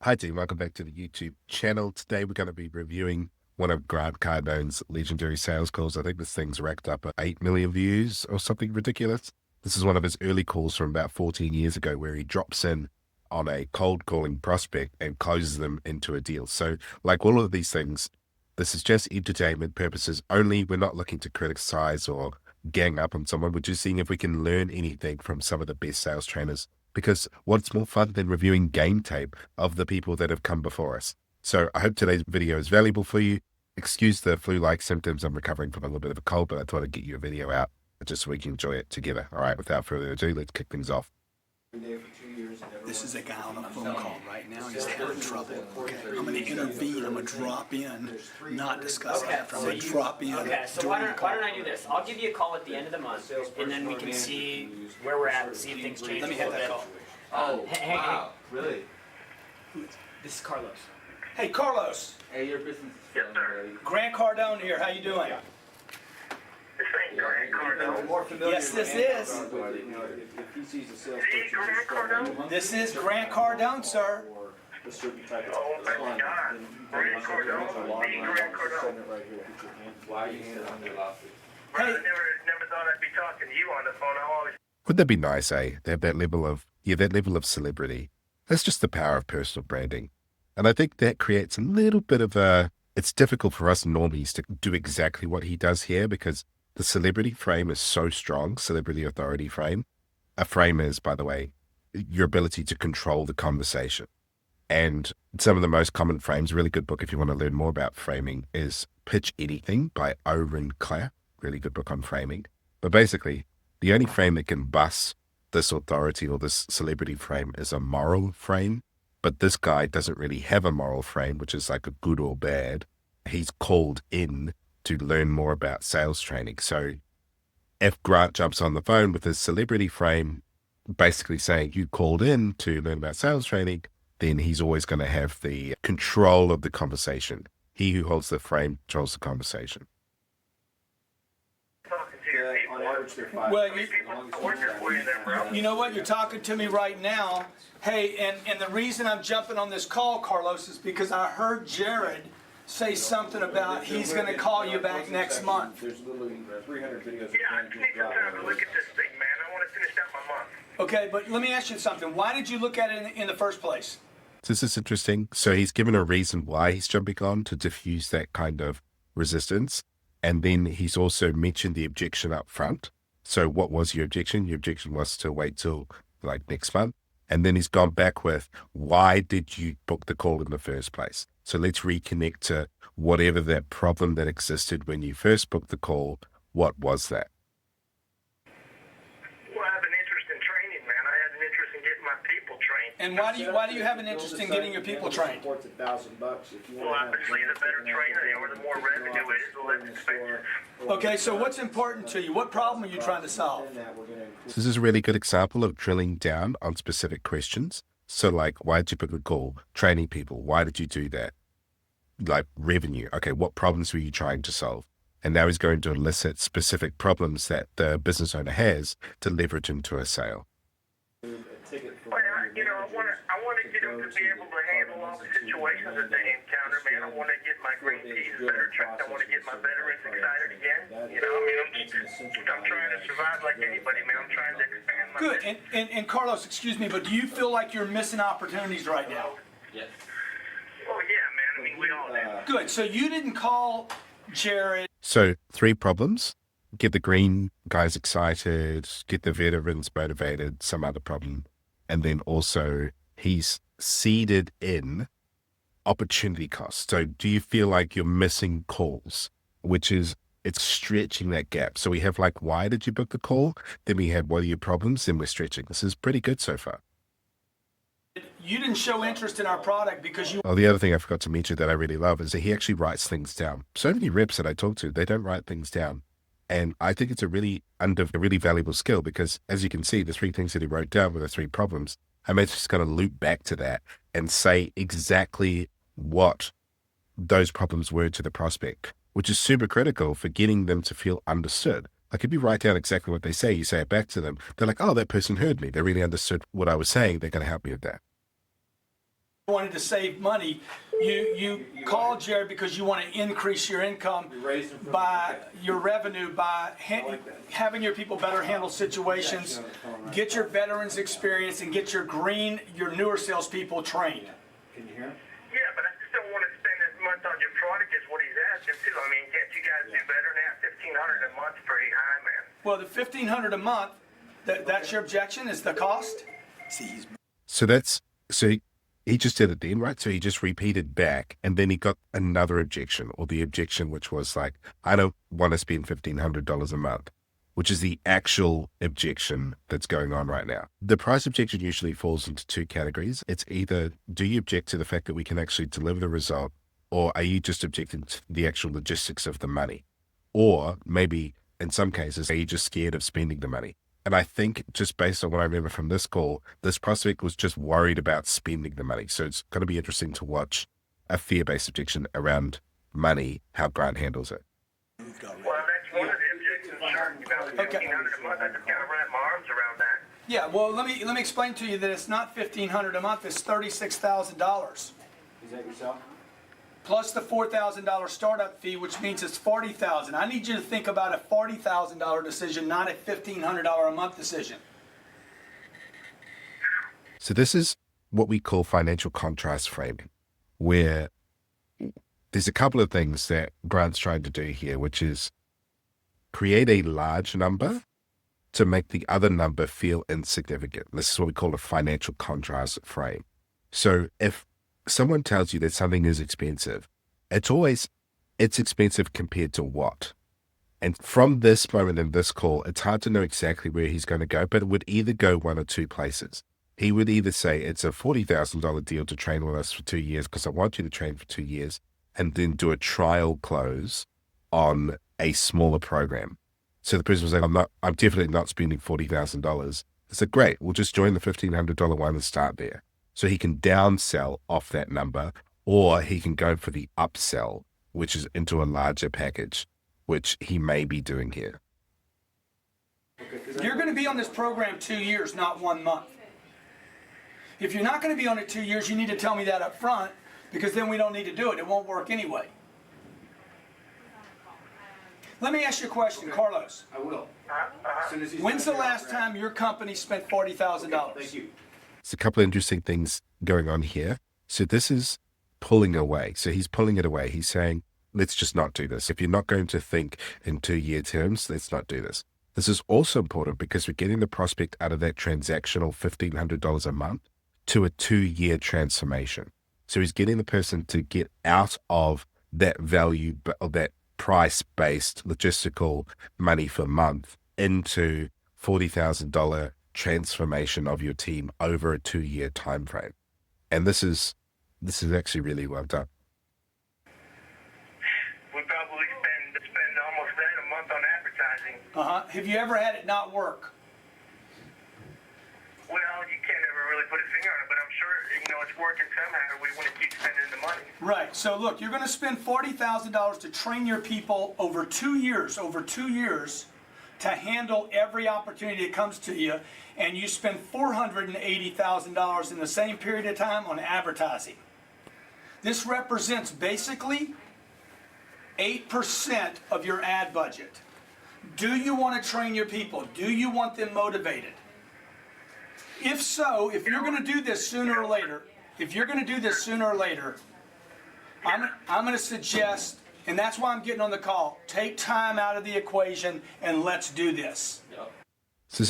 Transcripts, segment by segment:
Hi team, welcome back to the YouTube channel. Today we're going to be reviewing one of Grant Cardone's legendary sales calls. I think this thing's racked up at 8 million views or something ridiculous. This is one of his early calls from about 14 years ago where he drops in on a cold calling prospect and closes them into a deal. So like all of these things, this is just entertainment purposes only. We're not looking to criticize or gang up on someone. We're just seeing if we can learn anything from some of the best sales trainers, because what's more fun than reviewing game tape of the people that have come before us? So I hope today's video is valuable for you. Excuse the flu-like symptoms. I'm recovering from a little bit of a cold, but I thought I'd get you a video out just so we can enjoy it together. All right, without further ado, let's kick things off. This is a guy on a phone call right now. He's having trouble. Okay, I'm going to intervene. I'm going to drop in, not discuss it after. I'm going to drop in. Okay, so why don't I do this? I'll give you a call at the end of the month, and then we can see where we're at and see if things change. Let me have that call. Hey. Really? This is Carlos. Hey, Carlos. Hey, your business is Yes, sir. Grant Cardone here. How you doing? This ain't Grant Cardone. more familiar. Yes, this is. If he sees a salesperson, Is he Grant Cardone? This is Grant Cardone, sir. or a certain type of Oh, my client, God. then Grant Cardone? The Grant Cardone? send it right here. Put your hand. Why are you handling your lawsuit? But I never thought I'd be talking to you on the phone. I always Wouldn't that be nice, eh? They have that level of celebrity. That's just the power of personal branding. And I think that creates a little bit of it's difficult for us normies to do exactly what he does here, because the celebrity frame is so strong, celebrity authority frame. A frame is, by the way, your ability to control the conversation. And some of the most common frames, a really good book if you want to learn more about framing, is Pitch Anything by Oren Clare. Really good book on framing. But basically, the only frame that can bust this authority or this celebrity frame is a moral frame. But this guy doesn't really have a moral frame, which is like a good or bad. He's called in to learn more about sales training. So if Grant jumps on the phone with his celebrity frame, basically saying you called in to learn about sales training, then he's always going to have the control of the conversation. He who holds the frame controls the conversation. talking to your people. On average, they're 5. Well, How many people are working for you there, bro? You know what? You're talking to me right now. Hey, and the reason I'm jumping on this call, Carlos, is because I heard Jared say something about he's going to call you back next month. There's literally 300 videos of Yeah, I him just just need some time to dropping. look at this thing, man. I want to finish out my month. Okay, but let me ask you something. Why did you look at it in the first place? This is interesting. So he's given a reason why he's jumping on to diffuse that kind of resistance. And then he's also mentioned the objection up front. So what was your objection? Your objection was to wait till like next month. And then he's gone back with, why did you book the call in the first place? So let's reconnect to whatever that problem that existed when you first booked the call. What was that? Well, I have an interest in training, man. I have an interest in getting my people trained. And why do you have an interest in getting your people trained? It's $1,000 if you Well, want to have obviously, the better trainer or the more revenue it is, the less expensive. Okay, so what's important to you? What problem are you trying to solve? So this is a really good example of drilling down on specific questions. So like, why did you book a call? Training people. Why did you do that? Like revenue. Okay, what problems were you trying to solve? And now he's going to elicit specific problems that the business owner has to leverage into a sale. Well, I want to get them to be able to handle all the situations that they encounter, man. I want to get my green peas better trained. I want to get my veterans excited again. You know, I mean, I'm trying to survive like anybody, man. I'm trying to expand my Good. And Carlos, excuse me, but do you feel like you're missing opportunities right now? Yes. Oh, yeah, man. I mean, we all do. Good. So you didn't call Jared. So 3 problems: get the green guys excited, get the veterans motivated, some other problem. And then also he's seeded in opportunity cost. So do you feel like you're missing calls, which is, it's stretching that gap. So we have like, why did you book the call? Then we had, what are your problems? Then we're stretching. This is pretty good so far. You didn't show interest in our product because you. Oh, the other thing I forgot to mention that I really love is that he actually writes things down. So many reps that I talk to, they don't write things down. And I think it's a really valuable skill, because as you can see, the 3 things that he wrote down were the 3 problems. I'm just going to loop back to that and say exactly what those problems were to the prospect, which is super critical for getting them to feel understood. Like if you write down exactly what they say, you say it back to them, they're like, oh, that person heard me. They really understood what I was saying. They're going to help me with that. wanted to save money. You called Jared because you want to increase your income by your revenue by having your people better handle situations, get your veterans experience, and get your newer salespeople trained. Can you hear him? Yeah, but I just don't want to spend as much on your product as what he's asking too. I mean, can't you guys do better now? $1,500 a month's pretty high, man. Well, the $1,500 a month, that's your objection, is the cost? So he just did it then, right? So he just repeated back, and then he got another objection, or the objection which was like, I don't want to spend $1,500 a month, which is the actual objection that's going on right now. The price objection usually falls into two categories. It's either, do you object to the fact that we can actually deliver the result, or are you just objecting to the actual logistics of the money? Or maybe in some cases, are you just scared of spending the money? And I think just based on what I remember from this call, this prospect was just worried about spending the money. So it's going to be interesting to watch a fear-based objection around money, how Grant handles it. Well, that's one of the objections. Sure. $1,500 a month, I just kind of wrap my arms around that. Yeah, well, let me explain to you that it's not $1,500 a month, it's $36,000. Is that yourself? Plus the $4,000 startup fee, which means it's $40,000. I need you to think about a $40,000 decision, not a $1,500 a month decision. So this is what we call financial contrast framing, where there's a couple of things that Grant's trying to do here, which is create a large number to make the other number feel insignificant. This is what we call a financial contrast frame. So if someone tells you that something is expensive, it's expensive compared to what? And from this moment in this call, it's hard to know exactly where he's going to go, but it would either go one or two places. He would either say it's a $40,000 deal to train with us for 2 years because I want you to train for 2 years, and then do a trial close on a smaller program. So the person was like, I'm definitely not spending $40,000. I said, great, we'll just join the $1,500 one and start there. So he can downsell off that number, or he can go for the upsell, which is into a larger package, which he may be doing here. You're going to be on this program 2 years, not 1 month. If you're not going to be on it 2 years, you need to tell me that up front, because then we don't need to do it. It won't work anyway. Let me ask you a question, Carlos. I will. As soon as he's When's the done here, last I'll grab time your company spent $40,000? it. Thank you. There's a couple of interesting things going on here. So this is pulling away. So he's pulling it away. He's saying, let's just not do this. If you're not going to think in 2-year terms, let's not do this. This is also important because we're getting the prospect out of that transactional $1,500 a month to a 2-year transformation. So he's getting the person to get out of that value, or that price-based logistical money per month into $40,000 transformation of your team over a 2-year time frame. And this is actually really well done. We probably spend almost that a month on advertising. Have you ever had it not work? Well, you can't ever really put a finger on it, but I'm sure, it's working somehow. We want to keep spending the money. Right. So look, you're going to spend $40,000 to train your people over 2 years, to handle every opportunity that comes to you, and you spend $480,000 in the same period of time on advertising. This represents basically 8% of your ad budget. Do you want to train your people? Do you want them motivated? If so, if you're going to do this sooner or later, I'm going to suggest, and that's why I'm getting on the call, take time out of the equation and let's do this. So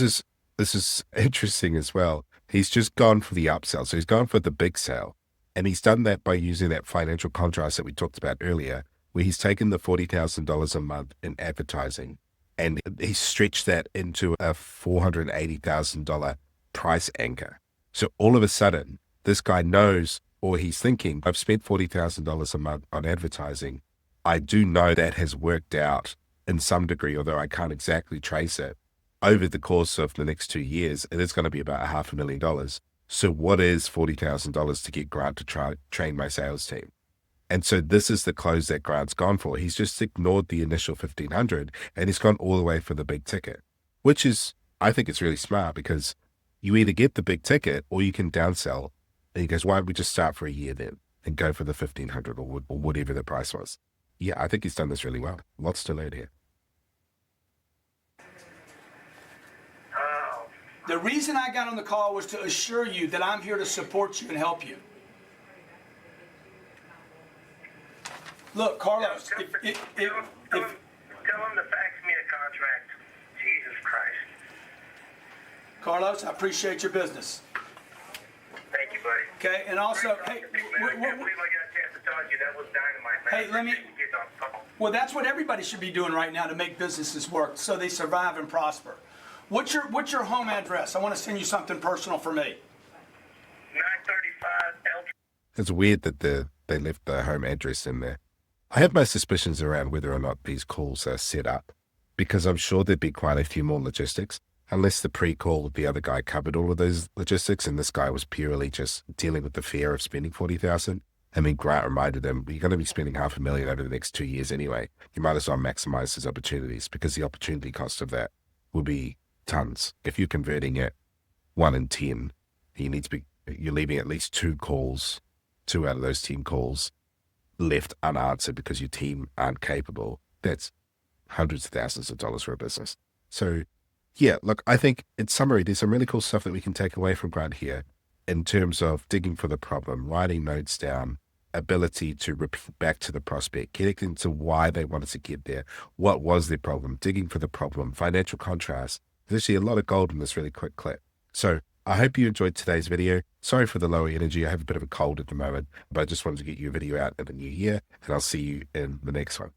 this is interesting as well. He's just gone for the upsell. So he's gone for the big sale. And he's done that by using that financial contrast that we talked about earlier, where he's taken the $40,000 a month in advertising and he's stretched that into a $480,000 price anchor. So all of a sudden, this guy knows, or he's thinking, I've spent $40,000 a month on advertising. I do know that has worked out in some degree, although I can't exactly trace it. Over the course of the next 2 years, it is going to be about $500,000. So what is $40,000 to get Grant to train my sales team? And so this is the close that Grant's gone for. He's just ignored the initial 1,500 and he's gone all the way for the big ticket, which is, I think it's really smart because you either get the big ticket or you can downsell And he goes, why don't we just start for a year then and go for the 1500 or whatever the price was? Yeah, I think he's done this really well. Lots to learn here. The reason I got on the call was to assure you that I'm here to support you and help you. Look, Carlos, Tell him to fax me a contract. Jesus Christ. Carlos, I appreciate your business. Thank you, buddy. Okay, and also, hey, I can't believe I got a chance to talk to you. That was dynamite, man. Hey, let me- Get on the phone. well, that's what everybody should be doing right now to make businesses work so they survive and prosper. What's your home address? I want to send you something personal for me. 935 L. It's weird that they left the home address in there. I have my suspicions around whether or not these calls are set up, because I'm sure there'd be quite a few more logistics, unless the pre-call with the other guy covered all of those logistics and this guy was purely just dealing with the fear of spending 40,000. I mean, Grant reminded him, you're going to be spending $500,000 over the next 2 years anyway. You might as well maximize his opportunities, because the opportunity cost of that will be tons. If you're converting at 1 in 10, you're leaving at least 2 out of those 10 calls left unanswered because your team aren't capable. That's hundreds of thousands of dollars for a business. So yeah, look, I think in summary, there's some really cool stuff that we can take away from Grant here in terms of digging for the problem, writing notes down, ability to repeat back to the prospect, connecting to why they wanted to get there, what was their problem, digging for the problem, financial contrast. There's actually a lot of gold in this really quick clip. So I hope you enjoyed today's video. Sorry for the lower energy. I have a bit of a cold at the moment, but I just wanted to get you a video out in the new year, and I'll see you in the next one.